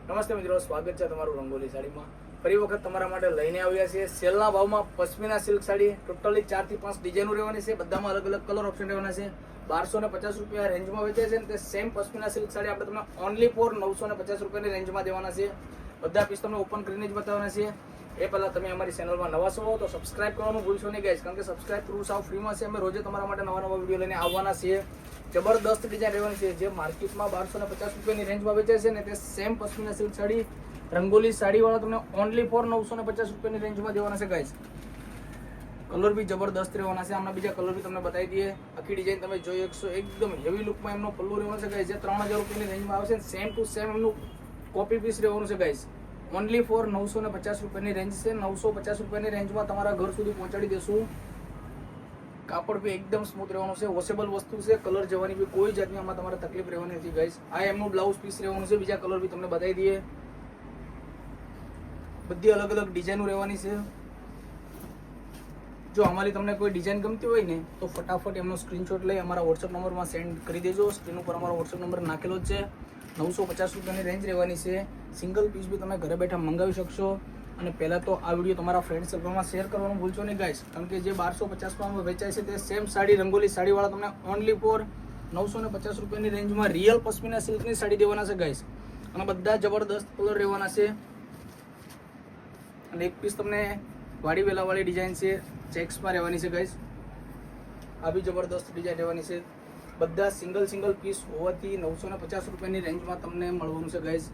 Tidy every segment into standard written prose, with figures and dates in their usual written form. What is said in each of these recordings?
નમસ્તે મિત્રો, સ્વાગત છે તમારું રંગોલી સાડીમાં. ફરી વખત તમારા માટે લઈને આવ્યા છીએ સેલના ભાવમાં પશ્મિના સિલ્ક સાડી. ટોટલી 4 થી 5 ડિઝાઇનો રહેવાની છે. બધામાં અલગ અલગ કલર ઓપ્શન રહેવાના છે. 1250 રૂપિયા રેન્જમાં વેચાય છે. તે સેમ પશ્મિના સિલ્ક સાડી આપણે તમને ઓનલી ફોર 950 રૂપિયાની રેન્જમાં દેવાના છે. બધા પીસ તમને ઓપન કરીને જ બતાવવાના છે. એ પહેલાં તમે અમારી ચેનલમાં નવા છો તો સબસ્ક્રાઇબ કરવાનું ભૂલશો નહીં ગાઈસ, કારણ કે સબસ્ક્રાઇબ કરવું સાવ ફ્રીમાં છે. અમે રોજે તમારા માટે નવા નવા વિડીયો લઈને આવવાના છીએ. જબરદસ્ત ડિઝાઇન રહેવાની છે. જે માર્કેટમાં 1250 રૂપિયાની રેન્જમાં વેચાય છે ને તે સેમ પશ્મિના સિલ્ક સાડી રંગોલી સાડીવાળા તમને ઓનલી ફોર 950 રૂપિયાની રેન્જમાં દેવાના છે ગાઈસ. કલર બી જબરદસ્ત રહેવાના છે. આમના બીજા કલર બી તમને બતાવી દઈએ. આખી ડિઝાઇન તમે જોઈ શકશો. એકદમ હેવી લુકમાં એમનો પલ્લુ રહેવાનો છે ગાઈસ. જે 3000 રૂપિયાની રેન્જમાં આવશે. સેમ ટુ સેમ એમનું કોપી પીસ રહેવાનું છે ગાઈસ. ઓનલી ફોર 950 રૂપિયાની રેન્જ છે. 950 રૂપિયાની રેન્જમાં તમારા ઘર સુધી પહોંચાડી દેશું. કાપડ બી એકદમ સ્મૂથ રહેવાનું છે. વોશેબલ વસ્તુ છે. કલર જવાની બી કોઈ જાતની આમાં તમારે તકલીફ રહેવાની નથી ગાઈસ. આ એમનું બ્લાઉઝ પીસ રહેવાનું છે. બીજા કલર બી તમને બતાવી દઈએ. બધી અલગ અલગ ડિઝાઇનો રહેવાની છે. જો અમારી તમને કોઈ ડિઝાઇન ગમતી હોય ને તો ફટાફટ એમનો સ્ક્રીનશોટ લઈ અમારા વોટ્સઅપ નંબરમાં સેન્ડ કરી દેજો. સ્ક્રીન ઉપર અમારો વોટ્સઅપ નંબર નાખેલો જ છે. 950 રૂપિયાની રેન્જ રહેવાની છે. સિંગલ પીસ બી તમે ઘરે બેઠા મંગાવી શકશો. અને પહેલાં તો આ વિડીયો તમારા ફ્રેન્ડ સર્કલમાં શેર કરવાનું ભૂલશો નહીં ગાઈસ, કારણ કે જે 1250માં વેચાય છે તે સેમ સાડી રંગોલી સાડીવાળા તમને ઓનલી ફોર 950 રૂપિયાની રેન્જમાં રિયલ પશ્મિના સિલ્કની સાડી દેવાના છે ગાઈસ. અને બધા જબરદસ્ત કલર રહેવાના છે. અને એક પીસ તમને વાડી વેલાવાળી ડિઝાઇન છે, ચેક્સમાં રહેવાની છે ગાઈસ. આ બી જબરદસ્ત ડિઝાઇન રહેવાની છે. બધા સિંગલ પીસ હોવાથી 950 રૂપિયાની રેન્જમાં તમને મળવાનું છે ગાઈસ.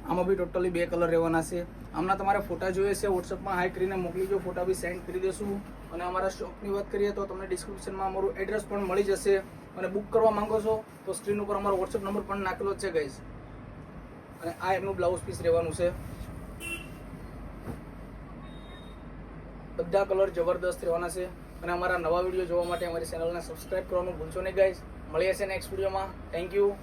આમાં બી ટોટલી 2 કલર રહેવાના છે. આમના તમારે ફોટા જોઈએ છે વોટ્સઅપમાં હાઈ કરીને મોકલીજો. ફોટા બી સેન્ડ કરી દેશું. અને અમારા શોપની વાત કરીએ તો તમને ડિસ્ક્રિપ્શનમાં અમારું એડ્રેસ પણ મળી જશે. અને બુક કરવા માંગો છો તો સ્ક્રીન ઉપર અમારો વોટ્સઅપ નંબર પણ નાખેલો જ છે ગાઈસ. અને આ એમનું બ્લાઉઝ પીસ રહેવાનું છે. બધા કલર જબરદસ્ત રહેવાના છે. અને અમારા નવા વિડીયો જોવા માટે અમારી ચેનલને સબસ્ક્રાઇબ કરવાનું ભૂલશો નહીં ગાઈસ. મળીએ છે નેક્સ્ટ વિડીયોમાં. Thank you.